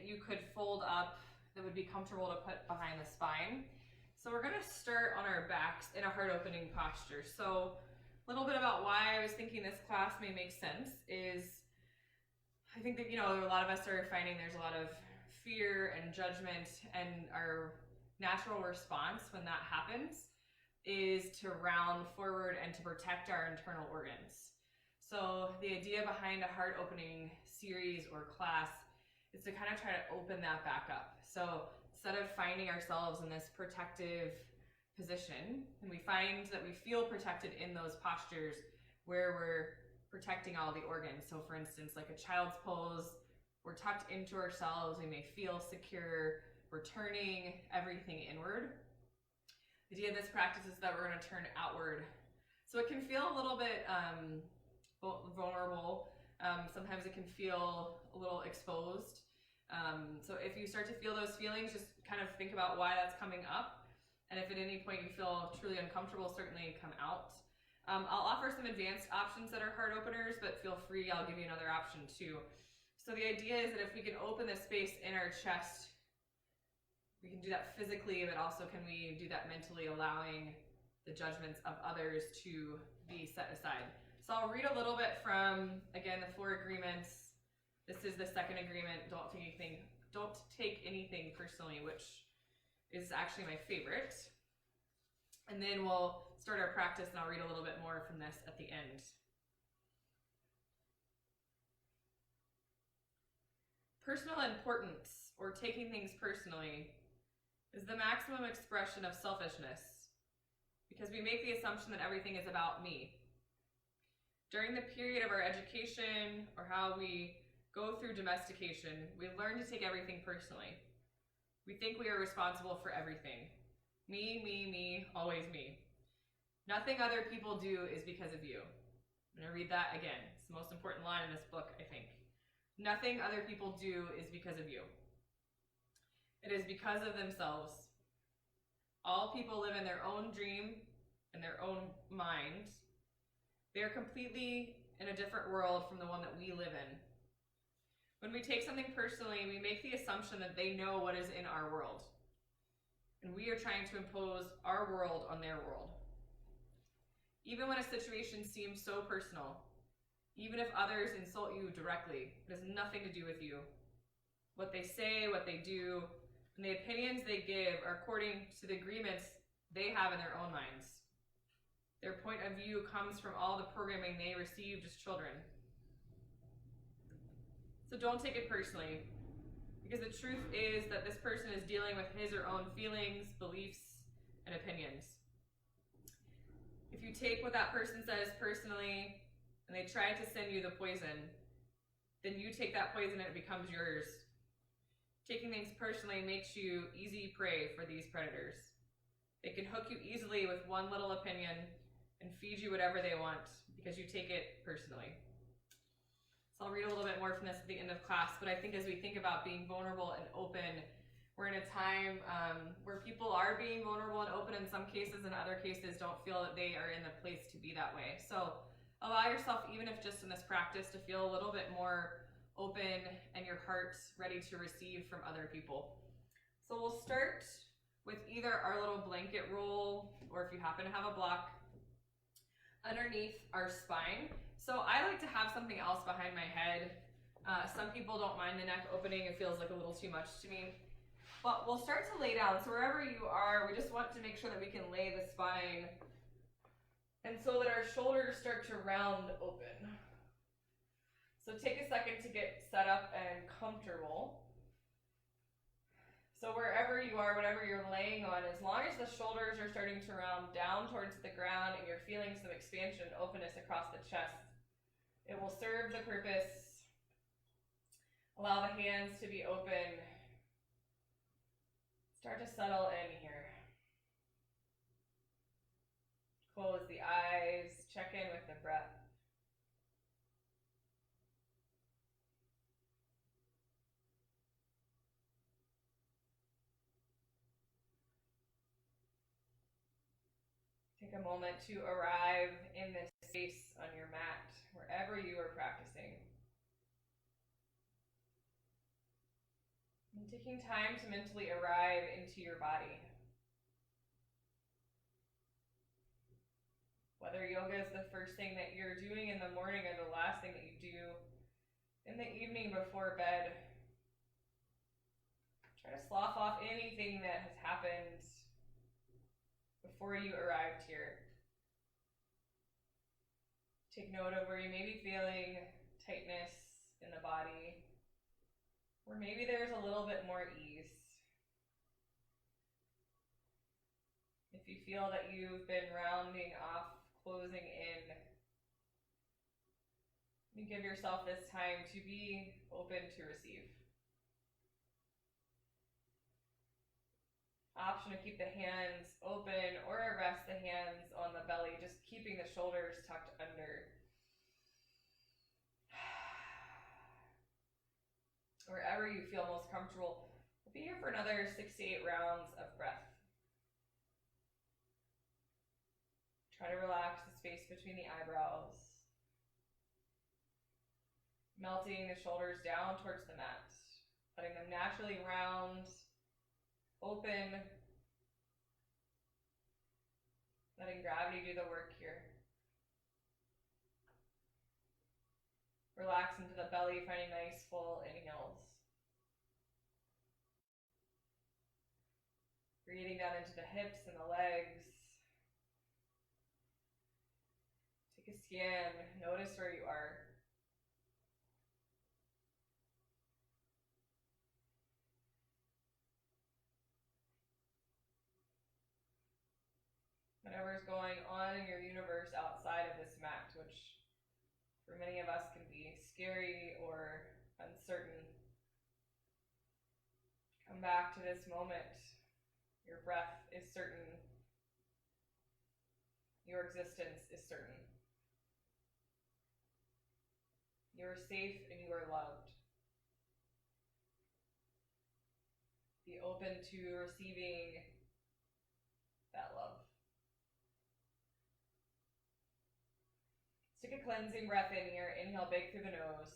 that you could fold up that would be comfortable to put behind the spine. So we're going to start on our backs in a heart opening posture. So a little bit about why I was thinking this class may make sense is I think that, a lot of us are finding there's a lot of fear and judgment, and our natural response when that happens is to round forward and to protect our internal organs. So the idea behind a heart opening series or class is to kind of try to open that back up. So instead of finding ourselves in this protective position, and we find that we feel protected in those postures where we're protecting all the organs. So for instance, like a child's pose, we're tucked into ourselves, we may feel secure, we're turning everything inward. The idea of this practice is that we're going to turn outward. So it can feel a little bit vulnerable. Sometimes it can feel a little exposed. So if you start to feel those feelings, just kind of think about why that's coming up. And if at any point you feel truly uncomfortable, certainly come out. I'll offer some advanced options that are heart openers, but feel free, I'll give you another option too. So the idea is that if we can open the space in our chest, we can do that physically, but also can we do that mentally, allowing the judgments of others to be set aside. So I'll read a little bit from, again, the 4 agreements. This is the second agreement, don't take anything personally, which is actually my favorite. And then we'll start our practice, and I'll read a little bit more from this at the end. Personal importance, or taking things personally, is the maximum expression of selfishness, because we make the assumption that everything is about me. During the period of our education, or how we go through domestication, we learn to take everything personally. We think we are responsible for everything. Me, always me. Nothing other people do is because of you. I'm going to read that again. It's the most important line in this book, I think. Nothing other people do is because of you. It is because of themselves. All people live in their own dream, in their own mind. They are completely in a different world from the one that we live in. When we take something personally, we make the assumption that they know what is in our world. And we are trying to impose our world on their world. Even when a situation seems so personal, even if others insult you directly, it has nothing to do with you. What they say, what they do, and the opinions they give are according to the agreements they have in their own minds. Their point of view comes from all the programming they received as children. So don't take it personally, because the truth is that this person is dealing with his or own feelings, beliefs, and opinions. If you take what that person says personally, and they try to send you the poison, then you take that poison and it becomes yours. Taking things personally makes you easy prey for these predators. They can hook you easily with one little opinion and feed you whatever they want because you take it personally. So I'll read a little bit more from this at the end of class, but I think as we think about being vulnerable and open, we're in a time where people are being vulnerable and open in some cases, and other cases don't feel that they are in the place to be that way. So allow yourself, even if just in this practice, to feel a little bit more open and your heart ready to receive from other people. So we'll start with either our little blanket roll, or if you happen to have a block, underneath our spine. So I like to have something else behind my head. Some people don't mind the neck opening. It feels like a little too much to me. But we'll start to lay down. So wherever you are, we just want to make sure that we can lay the spine, and so that our shoulders start to round open. So take a second to get set up and comfortable. So wherever you are, whatever you're laying on, as long as the shoulders are starting to round down towards the ground and you're feeling some expansion, openness across the chest, it will serve the purpose. Allow the hands to be open. Start to settle in here. Close the eyes, check in with the breath. Take a moment to arrive in this space on your mat, wherever you are practicing. And taking time to mentally arrive into your body. Whether yoga is the first thing that you're doing in the morning or the last thing that you do in the evening before bed, try to slough off anything that has happened before you arrived here. Take note of where you may be feeling tightness in the body, or maybe there's a little bit more ease. If you feel that you've been rounding off, closing in, you give yourself this time to be open to receive. Option to keep the hands open or rest the hands on the belly, just keeping the shoulders tucked under. Wherever you feel most comfortable. We'll be here for another 6 to 8 rounds of breath. Try to relax the space between the eyebrows. Melting the shoulders down towards the mat. Letting them naturally round, open. Letting gravity do the work here. Relax into the belly, finding nice full inhales. Breathing down into the hips and the legs. Take a scan, notice where you are. Whatever's going on in your universe outside of this mat, which for many of us can be scary or uncertain. Come back to this moment. Your breath is certain. Your existence is certain. You are safe and you are loved. Be open to receiving that love. Take a cleansing breath in here. Inhale big through the nose.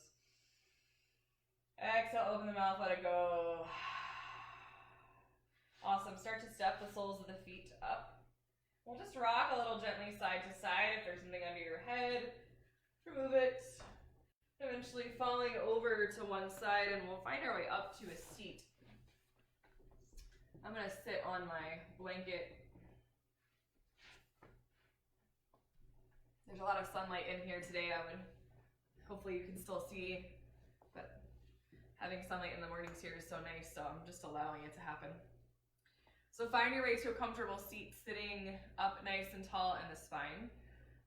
Exhale, open the mouth, let it go. Awesome. Start to step the soles of the feet up. We'll just rock a little gently side to side. If there's something under your head, remove it. Eventually falling over to one side, and we'll find our way up to a seat. I'm going to sit on my blanket. There's a lot of sunlight in here today. Hopefully you can still see, but having sunlight in the mornings here is so nice, so I'm just allowing it to happen. So find your way to a comfortable seat, sitting up nice and tall in the spine.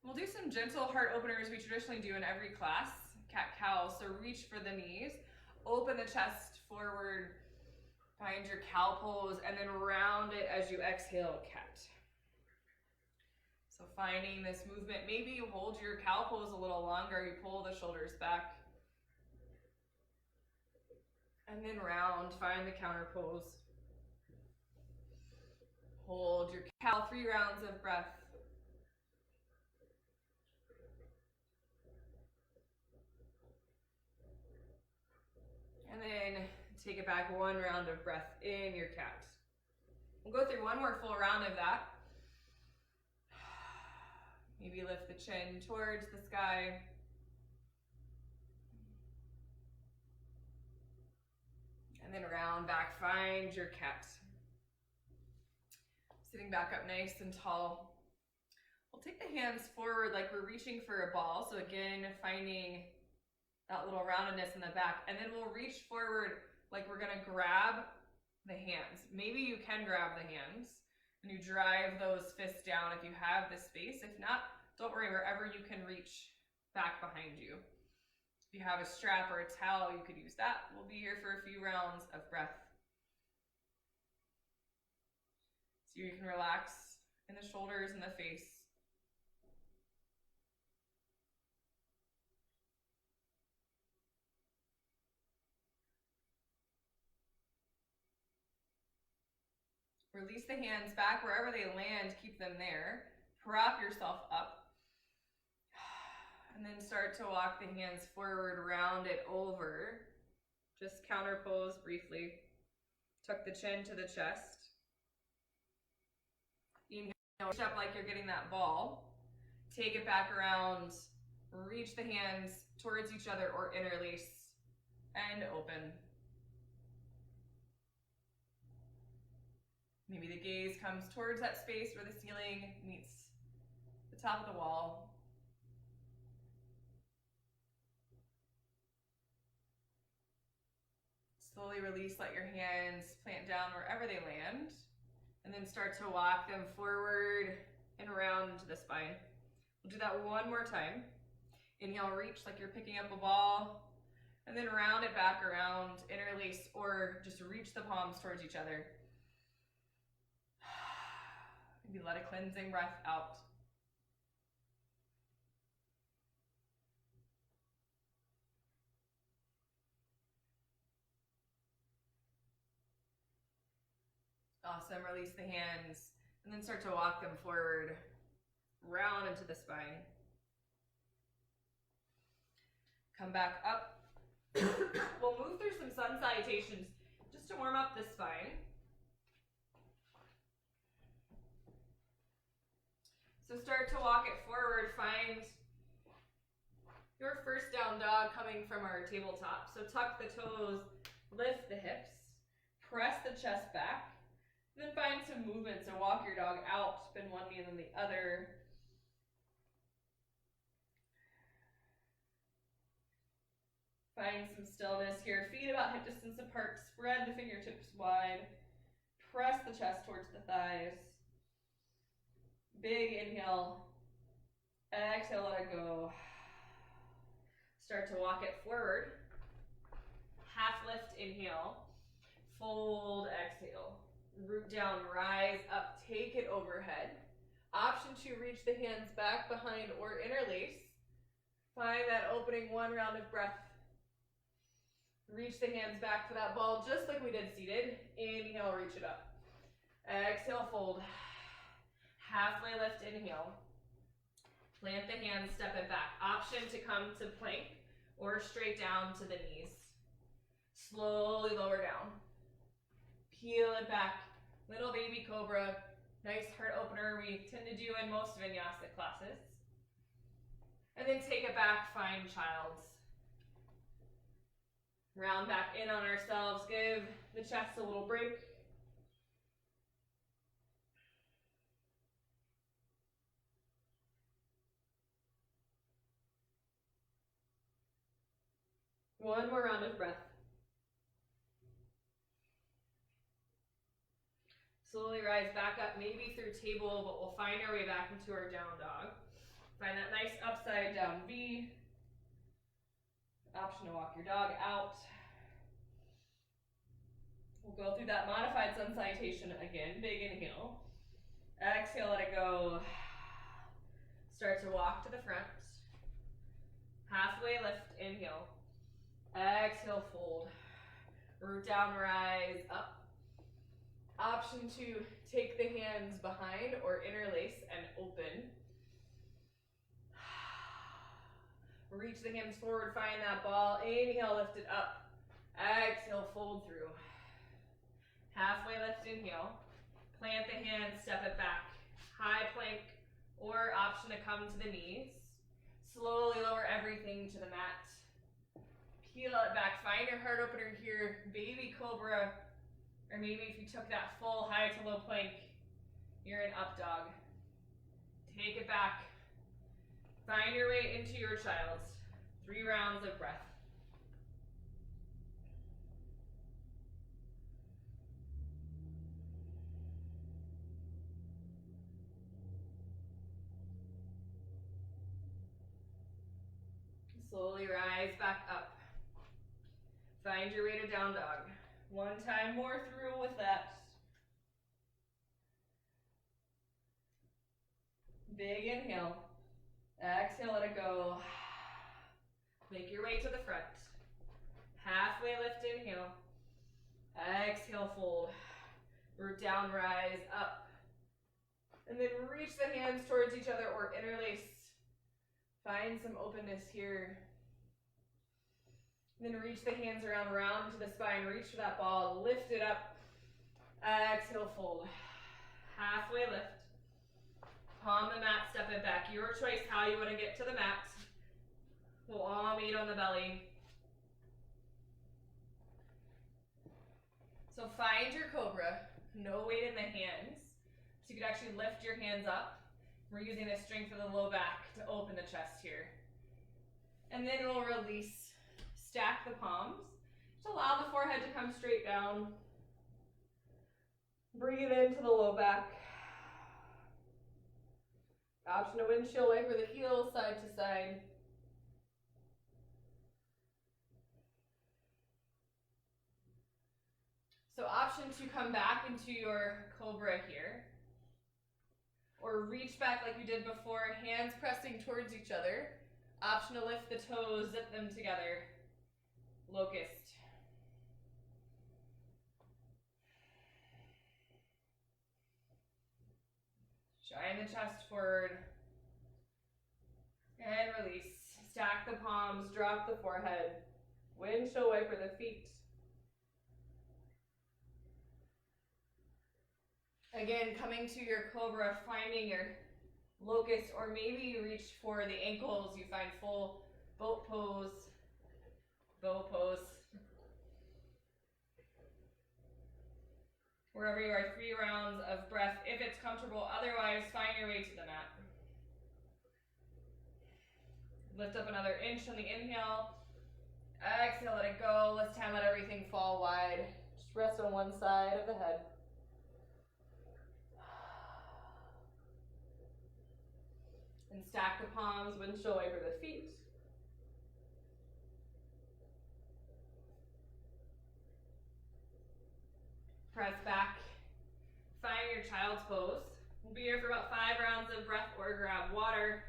We'll do some gentle heart openers we traditionally do in every class. Cat-cow, so reach for the knees, open the chest forward, find your cow pose, and then round it as you exhale, cat. So finding this movement, maybe you hold your cow pose a little longer, you pull the shoulders back, and then round, find the counter pose. Hold your cow, 3 rounds of breath. And then take it back, 1 round of breath in your cat. We'll go through one more full round of that. Maybe lift the chin towards the sky. And then round back, find your cat. Sitting back up nice and tall. We'll take the hands forward like we're reaching for a ball. So again, finding that little roundedness in the back. And then we'll reach forward like we're gonna grab the hands. Maybe you can grab the hands and you drive those fists down if you have the space. If not, don't worry, wherever you can reach back behind you. If you have a strap or a towel, you could use that. We'll be here for a few rounds of breath. So you can relax in the shoulders and the face. Release the hands back wherever they land, keep them there. Prop yourself up. And then start to walk the hands forward, round it over. Just counter pose briefly. Tuck the chin to the chest. Inhale, reach up like you're getting that ball. Take it back around. Reach the hands towards each other or interlace and open. Maybe the gaze comes towards that space where the ceiling meets the top of the wall. Slowly release, let your hands plant down wherever they land, and then start to walk them forward and around to the spine. We'll do that one more time. Inhale, reach like you're picking up a ball, and then round it back around, interlace, or just reach the palms towards each other. Maybe let a cleansing breath out. Awesome, release the hands, and then start to walk them forward, round into the spine. Come back up. We'll move through some sun salutations just to warm up the spine. So start to walk it forward, find your first down dog coming from our tabletop. So tuck the toes, lift the hips, press the chest back. Then find some movement, so walk your dog out, bend one knee and then the other. Find some stillness here. Feet about hip distance apart, spread the fingertips wide. Press the chest towards the thighs. Big inhale. Exhale, let it go. Start to walk it forward. Half lift, inhale. Fold, exhale. Root down, rise up, take it overhead. Option to reach the hands back behind or interlace. Find that opening, one round of breath. Reach the hands back for that ball, just like we did seated. Inhale, reach it up. Exhale, fold. Halfway lift, inhale. Plant the hands, step it back. Option to come to plank or straight down to the knees. Slowly lower down. Peel it back. Little baby cobra. Nice heart opener we tend to do in most vinyasa classes. And then take it back, find child's. Round back in on ourselves. Give the chest a little break. One more round of breath. Slowly rise back up, maybe through table, but we'll find our way back into our down dog. Find that nice upside down V. Option to walk your dog out. We'll go through that modified sun salutation again. Big inhale. Exhale, let it go. Start to walk to the front. Halfway lift, inhale. Exhale, fold. Root down, rise up. Option to take the hands behind or interlace and open. Reach the hands forward, find that ball. Inhale, lift it up. Exhale, fold through. Halfway lift, inhale. Plant the hands, step it back. High plank or option to come to the knees. Slowly lower everything to the mat. Peel it back, find your heart opener here. Baby cobra. Or maybe if you took that full high to low plank, you're in up dog. Take it back. Find your way into your child's. 3 rounds of breath. Slowly rise back up. Find your way to down dog. One time more through with that. Big inhale. Exhale, let it go. Make your way to the front. Halfway lift, inhale. Exhale, fold. Root down, rise up. And then reach the hands towards each other or interlace. Find some openness here. Then reach the hands around, round to the spine. Reach for that ball. Lift it up. Exhale, fold. Halfway lift. Palm the mat, step it back. Your choice how you want to get to the mat. We'll all meet on the belly. So find your cobra, no weight in the hands. So you could actually lift your hands up. We're using the strength of the low back to open the chest here. And then we'll release, stack the palms. Just allow the forehead to come straight down. Breathe into the low back. Option to windshield wiper the heels side to side. So option to come back into your cobra here. Or reach back like you did before, hands pressing towards each other. Option to lift the toes, zip them together. Locust. Shine the chest forward. And release. Stack the palms, drop the forehead. Windshield wiper the feet. Again, coming to your cobra, finding your locust, or maybe you reach for the ankles, you find full boat pose, bow pose. Wherever you are, 3 rounds of breath if it's comfortable. Otherwise, find your way to the mat. Lift up another inch on the inhale. Exhale, let it go. This time, let everything fall wide. Just rest on one side of the head. And stack the palms, windshield wiper the feet. Press back. Find your child's pose. We'll be here for about 5 rounds of breath or grab water.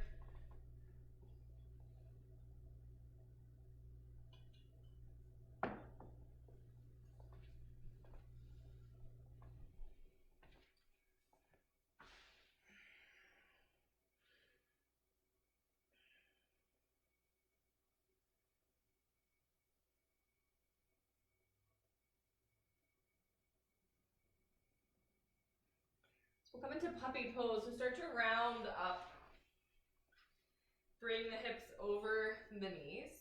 We'll come into puppy pose, so start to round up. Bring the hips over the knees.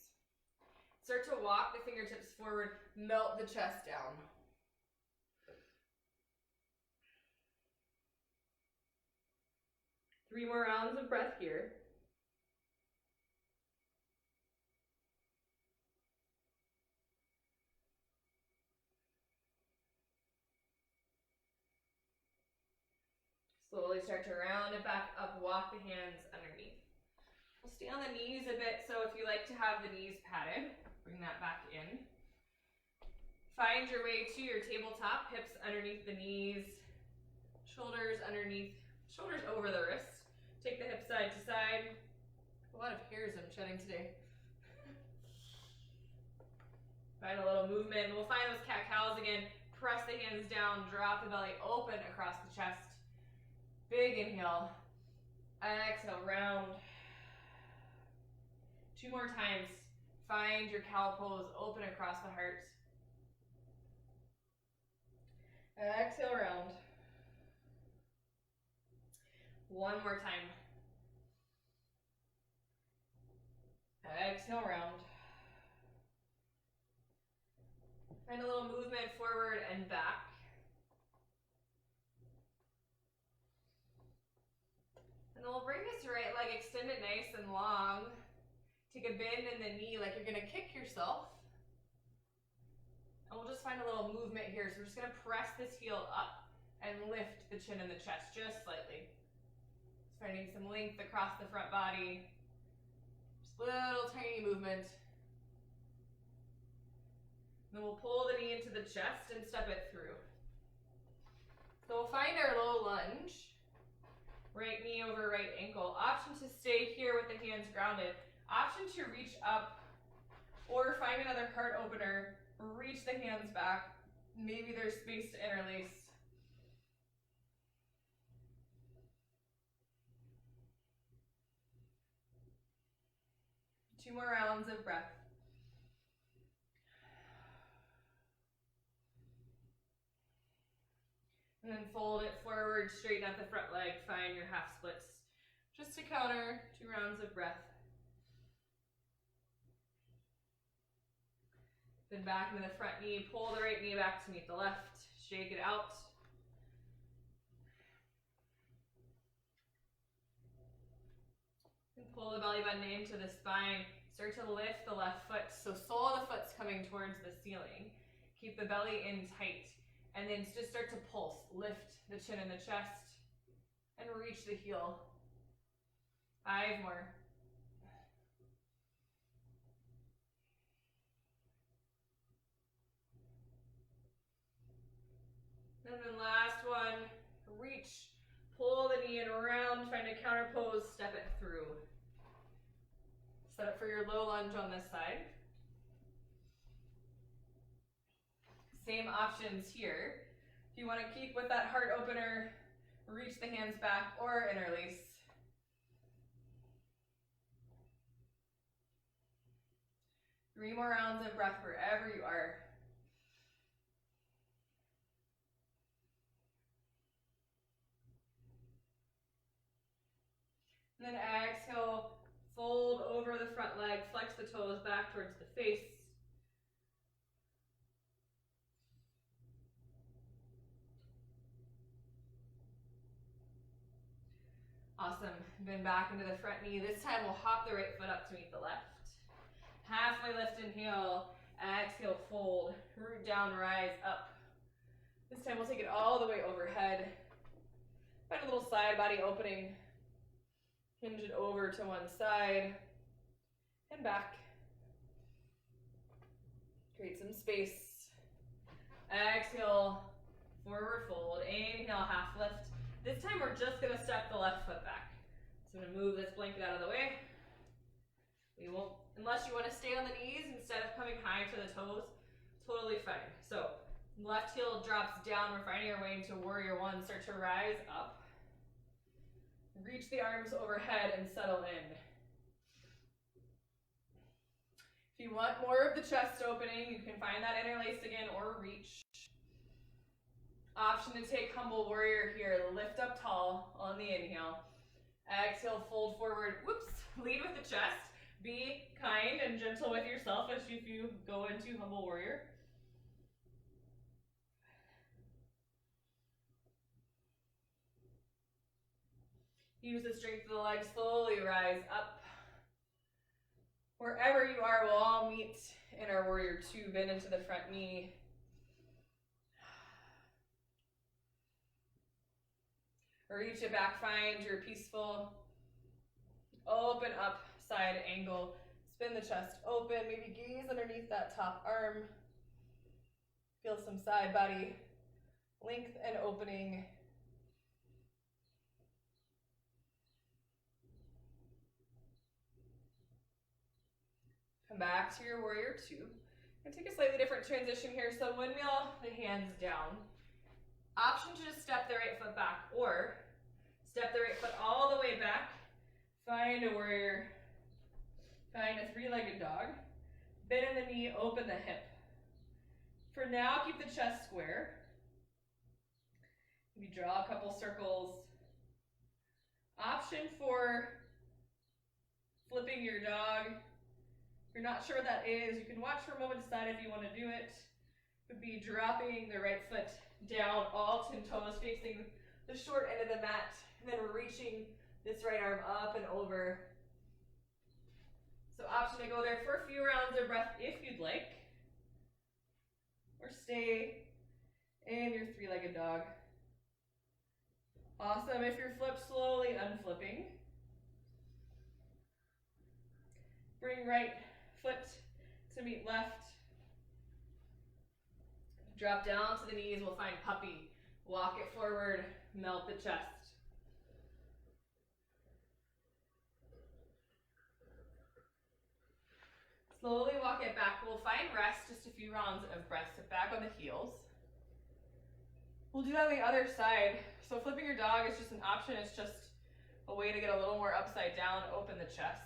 Start to walk the fingertips forward, melt the chest down. Three more rounds of breath here. Slowly start to round it back up, walk the hands underneath. We'll stay on the knees a bit, so if you like to have the knees padded, bring that back in. Find your way to your tabletop, hips underneath the knees, shoulders underneath, shoulders over the wrists. Take the hips side to side. A lot of hairs I'm shedding today. Find a little movement. We'll find those cat-cows again. Press the hands down, drop the belly open across the chest. Big inhale. Exhale, round. 2 more times. Find your cow pose, open across the heart. Exhale, round. 1 more time. Exhale, round. Find a little movement forward and back. And then we'll bring this right leg, extend it nice and long. Take a bend in the knee like you're gonna kick yourself. And we'll just find a little movement here. So we're just gonna press this heel up and lift the chin and the chest just slightly. Just finding some length across the front body. Just little tiny movement. Then we'll pull the knee into the chest and step it through. So we'll find our low lunge. Right knee over right ankle. Option to stay here with the hands grounded. Option to reach up or find another heart opener. Reach the hands back. Maybe there's space to interlace. Two more rounds of breath. And then fold it forward, straighten out the front leg, find your half splits. Just to counter 2 rounds of breath. Then back into the front knee, pull the right knee back to meet the left, shake it out. And pull the belly button into the spine. Start to lift the left foot, so sole of the foot's coming towards the ceiling. Keep the belly in tight, and then just start to pulse. Lift the chin and the chest, and reach the heel. 5 more. And then last one, reach, pull the knee in around, find a counter pose, step it through. Set up for your low lunge on this side. Same options here. If you want to keep with that heart opener, reach the hands back or interlace. Three more rounds of breath wherever you are. And then exhale, fold over the front leg, flex the toes back towards the face. Awesome. Then back into the front knee. This time we'll hop the right foot up to meet the left. Halfway lift, inhale. Exhale, fold. Root down, rise up. This time we'll take it all the way overhead. Find a little side body opening. Hinge it over to one side and back. Create some space. Exhale, forward fold. Inhale, half lift. This time we're just gonna step the left foot back. So I'm gonna move this blanket out of the way. We won't, unless you wanna stay on the knees instead of coming high to the toes, totally fine. So left heel drops down. We're finding our way into warrior one. Start to rise up. Reach the arms overhead and settle in. If you want more of the chest opening, you can find that interlace again or reach. Option to take humble warrior here. Lift up tall on the inhale. Exhale, fold forward. Whoops. Lead with the chest. Be kind and gentle with yourself as you go into humble warrior. Use the strength of the legs, slowly rise up. Wherever you are, we'll all meet in our warrior two. Bend into the front knee. Reach it back, find your peaceful, open up side angle. Spin the chest open, maybe gaze underneath that top arm. Feel some side body length and opening. Come back to your warrior two. And take a slightly different transition here. So windmill the hands down. Option to just step the right foot back or step the right foot all the way back. Find a warrior. Find a three-legged dog. Bend in the knee, open the hip. For now, keep the chest square. Maybe draw a couple circles. Option for flipping your dog. If you're not sure what that is, you can watch for a moment, decide if you want to do it. It would be dropping the right foot down, all 10 toes facing the short end of the mat, and then reaching this right arm up and over. So option to go there for a few rounds of breath if you'd like, or stay in your three-legged dog. Awesome. If you're flipped, slowly unflipping. Bring right foot to meet left. Drop down to the knees, we'll find puppy. Walk it forward, melt the chest. Slowly walk it back. We'll find rest, just a few rounds of breath. Sit back on the heels. We'll do that on the other side. So flipping your dog is just an option. It's just a way to get a little more upside down, open the chest.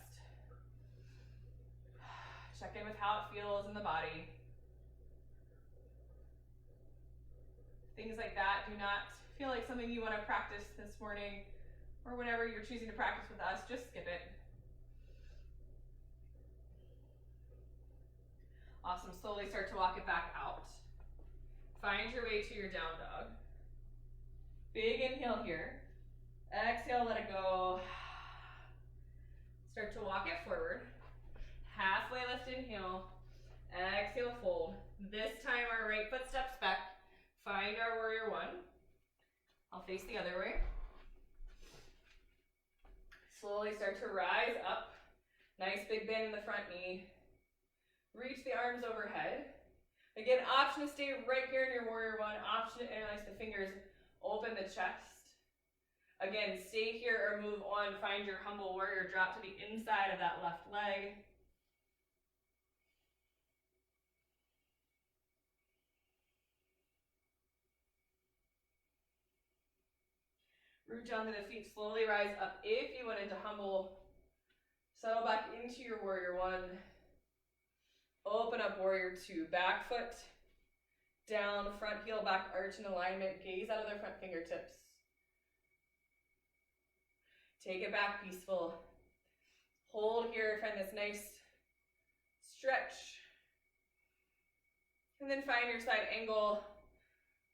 Check in with how it feels in the body. Things like that do not feel like something you want to practice this morning, or whenever you're choosing to practice with us, just skip it. Awesome. Slowly start to walk it back out. Find your way to your down dog. Big inhale here. Exhale, let it go. Start to walk it forward. Halfway lift, inhale. Exhale, fold. This time our right foot steps back. Find our warrior one. I'll face the other way. Slowly start to rise up. Nice big bend in the front knee. Reach the arms overhead. Again, option to stay right here in your warrior one. Option to interlace the fingers. Open the chest. Again, stay here or move on. Find your humble warrior. Drop to the inside of that left leg. Root down to the feet. Slowly rise up. If you went into humble, settle back into your warrior one. Open up warrior two. Back foot down, front heel back arch in alignment. Gaze out of their front fingertips. Take it back, peaceful. Hold here, find this nice stretch. And then find your side angle.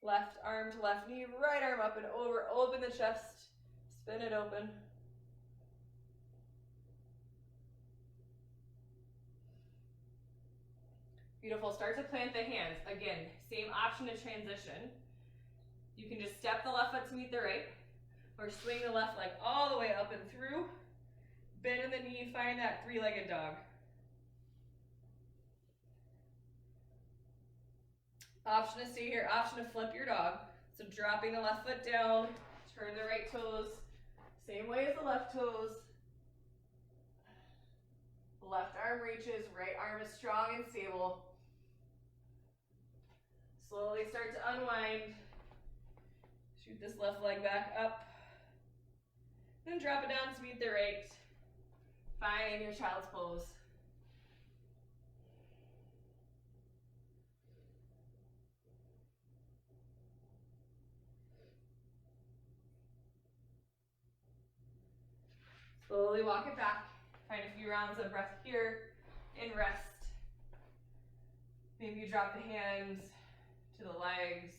Left arm to left knee, right arm up and over. Open the chest, spin it open. Beautiful, start to plant the hands. Again, same option to transition. You can just step the left foot to meet the right, or swing the left leg all the way up and through. Bend in the knee, find that three-legged dog. Option to stay here, option to flip your dog. So dropping the left foot down, turn the right toes, same way as the left toes. Left arm reaches, right arm is strong and stable. Slowly start to unwind. Shoot this left leg back up. Then drop it down to meet the right. Find your child's pose. Slowly walk it back. Find a few rounds of breath here and rest. Maybe you drop the hands to the legs.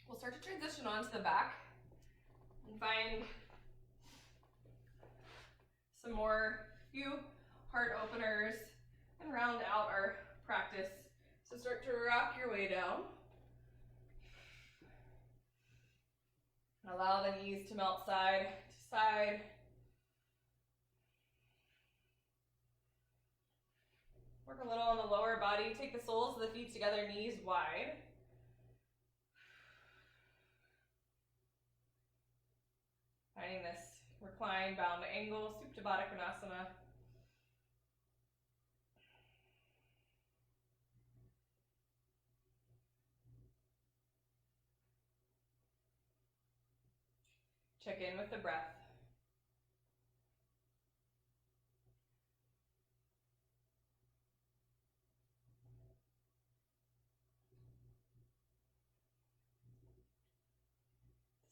We'll start to transition onto the back and find some more few heart openers and round out our practice. So start to rock your way down. Allow the knees to melt side to side. Work a little on the lower body. Take the soles of the feet together, knees wide. Finding this recline, bound angle, Supta Baddha Konasana. Check in with the breath.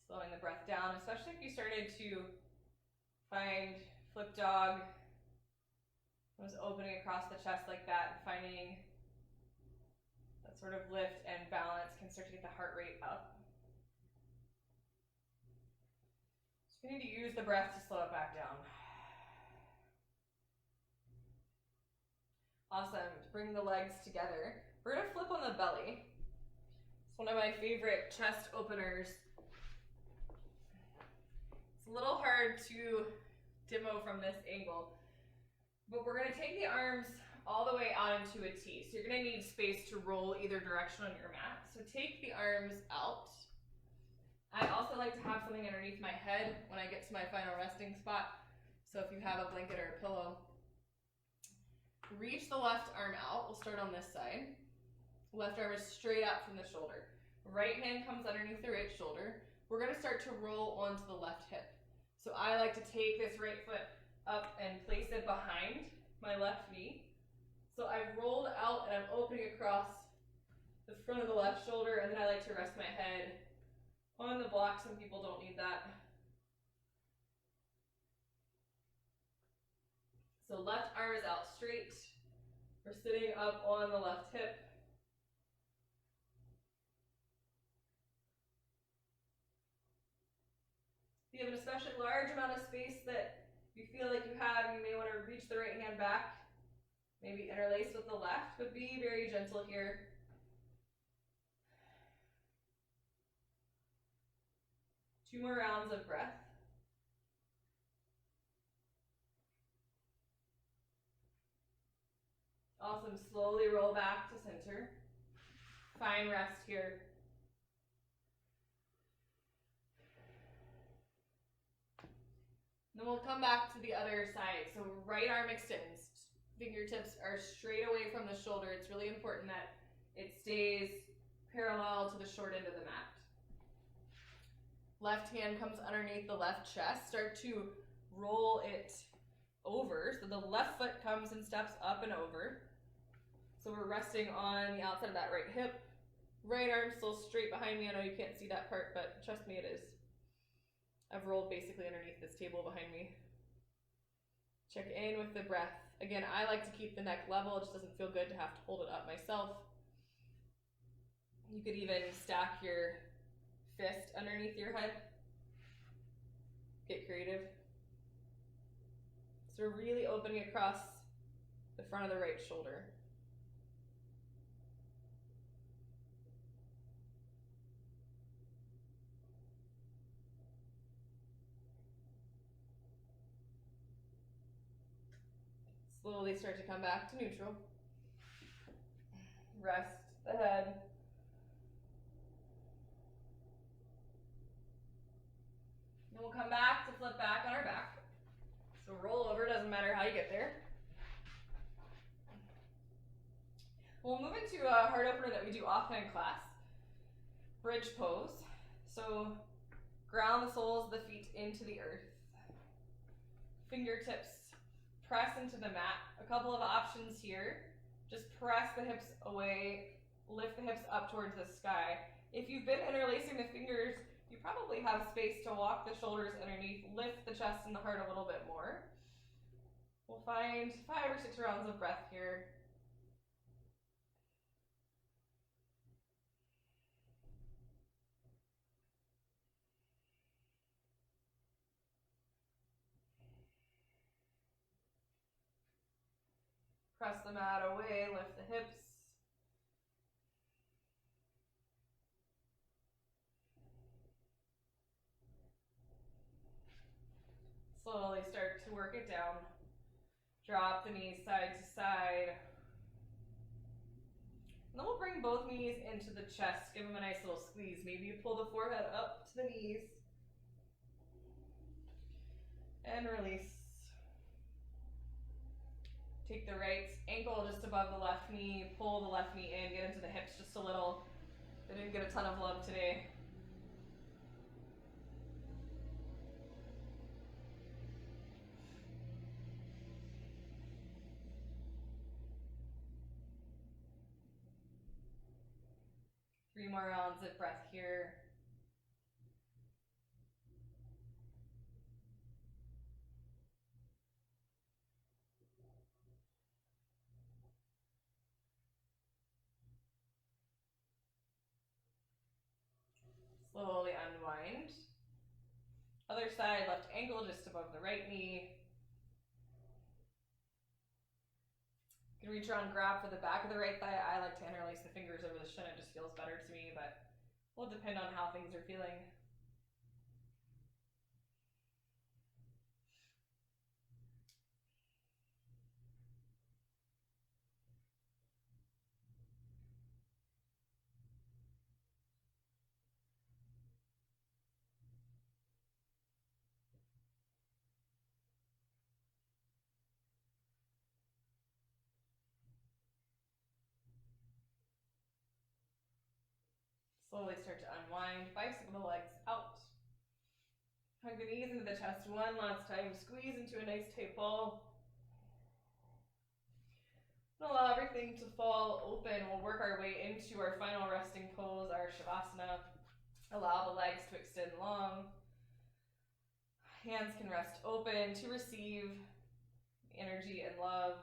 Slowing the breath down, especially if you started to find flip dog, was opening across the chest like that, finding that sort of lift and balance can start to get the heart rate up. So we need to use the breath to slow it back down. Awesome, to bring the legs together. We're gonna flip on the belly. It's one of my favorite chest openers. It's a little hard to demo from this angle, but we're gonna take the arms all the way out into a T. So you're gonna need space to roll either direction on your mat. So take the arms out. I also like to have something underneath my head when I get to my final resting spot. So if you have a blanket or a pillow, reach the left arm out. We'll start on this side. Left arm is straight up from the shoulder. Right hand comes underneath the right shoulder. we're going to start to roll onto the left hip. So I like to take this right foot up and place it behind my left knee. So I've rolled out and I'm opening across the front of the left shoulder, and then I like to rest my head on the block. Some people don't need that. So left arm is out straight. We're sitting up on the left hip. If you have an especially large amount of space that you feel like you have, you may want to reach the right hand back, maybe interlace with the left, but be very gentle here. Two more rounds of breath. Awesome. Slowly roll back to center. Find rest here. Then we'll come back to the other side. So right arm extends. Fingertips are straight away from the shoulder. It's really important that it stays parallel to the short end of the mat. Left hand comes underneath the left chest. Start to roll it over. So the left foot comes and steps up and over. So we're resting on the outside of that right hip. Right arm still straight behind me. I know you can't see that part, but trust me, it is. I've rolled basically underneath this table behind me. Check in with the breath. Again, I like to keep the neck level. It just doesn't feel good to have to hold it up myself. You could even stack your fist underneath your head. Get creative. So we're really opening across the front of the right shoulder. Slowly start to come back to neutral. Rest the head. Then we'll come back to flip back on our back. So roll over, doesn't matter how you get there. We'll move into a heart opener that we do often in class. Bridge pose. So ground the soles of the feet into the earth. Fingertips press into the mat. A couple of options here. Just press the hips away, lift the hips up towards the sky. If you've been interlacing the fingers, you probably have space to walk the shoulders underneath, lift the chest and the heart a little bit more. We'll find 5 or 6 rounds of breath here. Press the mat away, lift the hips. Slowly start to work it down. Drop the knees side to side. And then we'll bring both knees into the chest. Give them a nice little squeeze. Maybe you pull the forehead up to the knees. And release. Take the right ankle just above the left knee. Pull the left knee in. Get into the hips just a little. They didn't get a ton of love today. Three more rounds of breath here. Slowly unwind. Other side, left ankle just above the right knee. You can reach around, grab for the back of the right thigh. I like to interlace the fingers over the shin. It just feels better to me, but will depend on how things are feeling. Slowly start to unwind, bicycle the legs out. Hug the knees into the chest one last time. Squeeze into a nice tight ball. Allow everything to fall open. We'll work our way into our final resting pose, our Shavasana. Allow the legs to extend long. Hands can rest open to receive energy and love.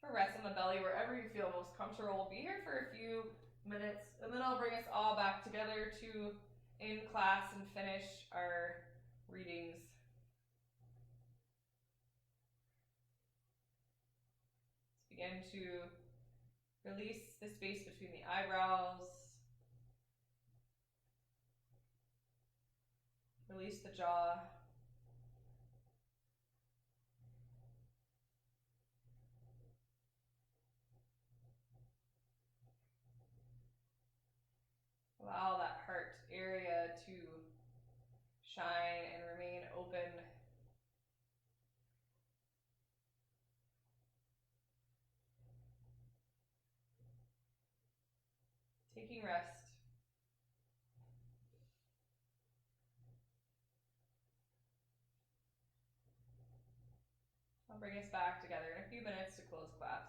Or rest on the belly wherever you feel most comfortable. We'll be here for a few minutes, and then I'll bring us all back together to in class and finish our readings. Let's begin to release the space between the eyebrows. Release the jaw. Allow that heart area to shine and remain open. Taking rest. I'll bring us back together in a few minutes to close class.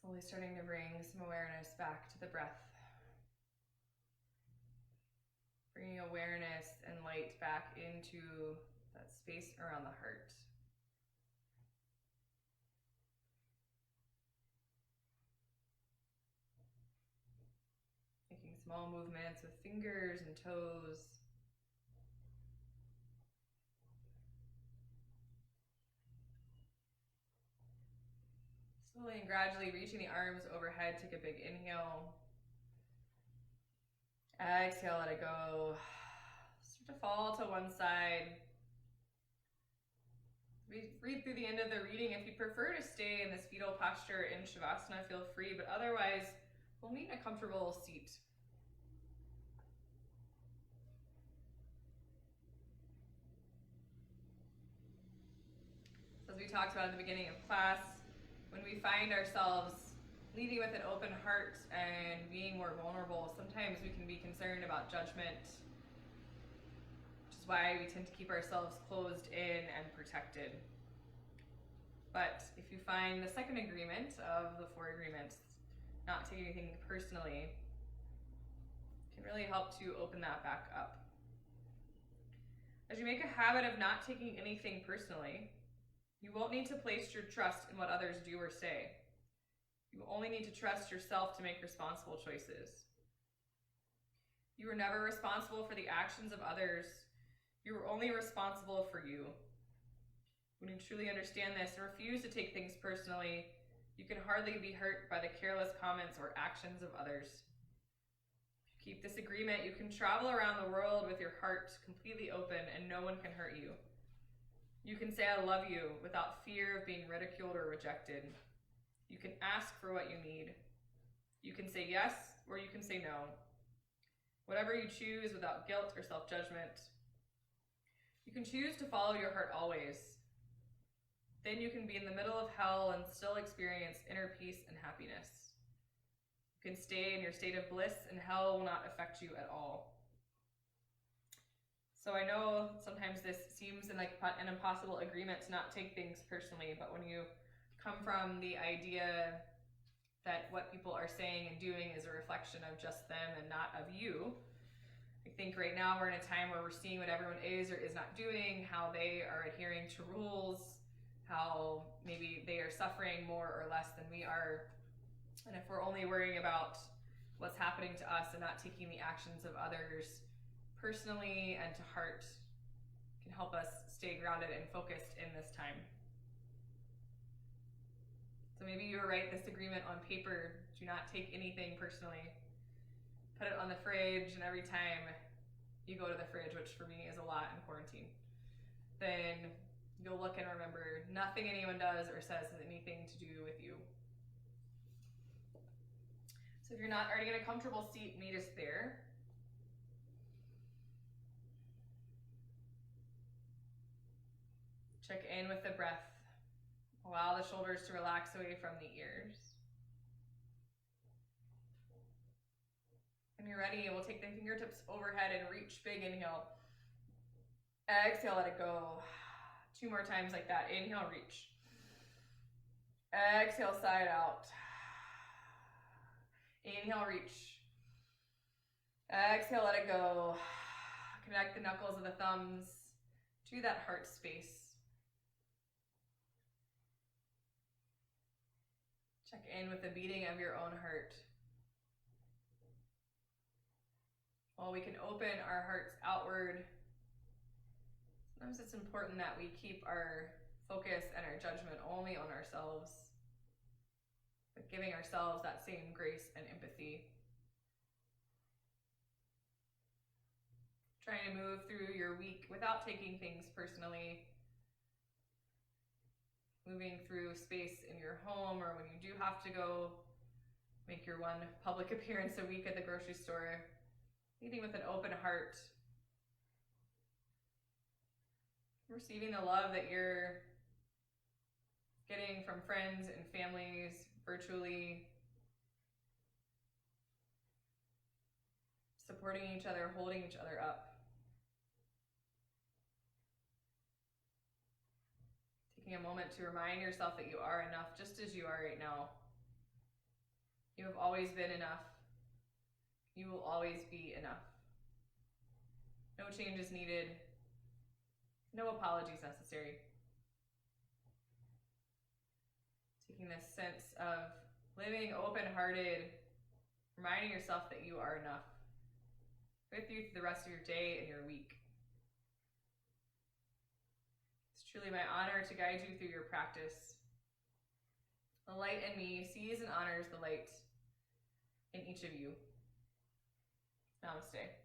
Slowly starting to bring some awareness back to the breath. Bringing awareness and light back into that space around the heart. Making small movements with fingers and toes. Slowly and gradually reaching the arms overhead. Take a big inhale. Exhale, let it go. Start to fall to one side. Read through the end of the reading. If you prefer to stay in this fetal posture in Shavasana, feel free, but otherwise, we'll meet in a comfortable seat. As we talked about at the beginning of class, when we find ourselves leading with an open heart and being more vulnerable, sometimes we can be concerned about judgment, which is why we tend to keep ourselves closed in and protected. But if you find the second agreement of the 4 agreements, not taking anything personally, can really help to open that back up. As you make a habit of not taking anything personally, you won't need to place your trust in what others do or say. You only need to trust yourself to make responsible choices. You are never responsible for the actions of others. You are only responsible for you. When you truly understand this and refuse to take things personally, you can hardly be hurt by the careless comments or actions of others. If you keep this agreement, you can travel around the world with your heart completely open and no one can hurt you. You can say, I love you, without fear of being ridiculed or rejected. You can ask for what you need. You can say yes, or you can say no. Whatever you choose without guilt or self-judgment. You can choose to follow your heart always. Then you can be in the middle of hell and still experience inner peace and happiness. You can stay in your state of bliss and hell will not affect you at all. So I know sometimes this seems like an impossible agreement to not take things personally, but when you come from the idea that what people are saying and doing is a reflection of just them and not of you, I think right now we're in a time where we're seeing what everyone is or is not doing, how they are adhering to rules, how maybe they are suffering more or less than we are. And if we're only worrying about what's happening to us and not taking the actions of others personally and to heart, can help us stay grounded and focused in this time. So maybe you write this agreement on paper. Do not take anything personally. Put it on the fridge, and every time you go to the fridge, which for me is a lot in quarantine, then you'll look and remember nothing anyone does or says has anything to do with you. So if you're not already in a comfortable seat, meet us there. Check in with the breath. Allow the shoulders to relax away from the ears. When you're ready, we'll take the fingertips overhead and reach big. Inhale. Exhale, let it go. 2 more times like that. Inhale, reach. Exhale, side out. Inhale, reach. Exhale, let it go. Connect the knuckles of the thumbs to that heart space. Check in with the beating of your own heart. While we can open our hearts outward, sometimes it's important that we keep our focus and our judgment only on ourselves, but giving ourselves that same grace and empathy. Trying to move through your week without taking things personally. Moving through space in your home, or when you do have to go make your one public appearance a week at the grocery store, leading with an open heart. Receiving the love that you're getting from friends and families virtually. Supporting each other, holding each other up. Taking a moment to remind yourself that you are enough just as you are right now. You have always been enough. You will always be enough. No change is needed. No apologies necessary. Taking this sense of living open-hearted, reminding yourself that you are enough with you through the rest of your day and your week. It's truly my honor to guide you through your practice. The light in me sees and honors the light in each of you. Namaste.